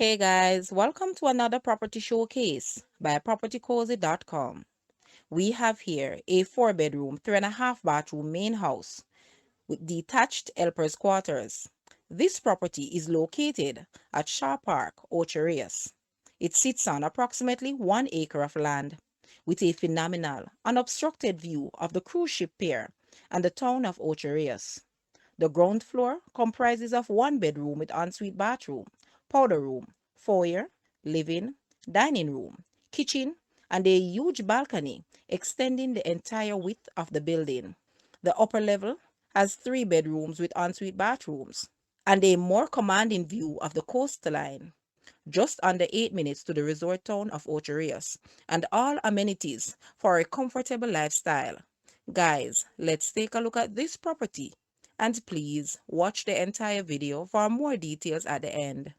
Hey guys, welcome to another property showcase by propertycozy.com. We have here a 4 bedroom, 3.5 bathroom main house with detached helpers quarters. This property is located at Shaw Park, Ocho Rios. It sits on approximately 1 acre of land with a phenomenal, unobstructed view of the cruise ship pier and the town of Ocho Rios. The ground floor comprises of 1 bedroom with ensuite bathroom, powder room, foyer, living, dining room, kitchen, and a huge balcony extending the entire width of the building. The upper level has 3 bedrooms with ensuite bathrooms and a more commanding view of the coastline, just under 8 minutes to the resort town of Ocho Rios, and all amenities for a comfortable lifestyle. Guys, let's take a look at this property, and please watch the entire video for more details at the end.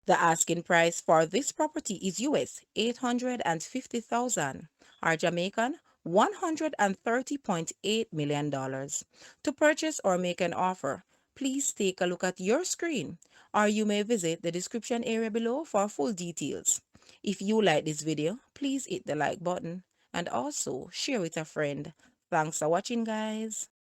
The asking price for this property is US 850,000 or Jamaican $130.8 million. To purchase or make an offer, please take a look at your screen, or you may visit the description area below for full details. If you like this video, please hit the like button and also share with a friend. Thanks for watching, guys.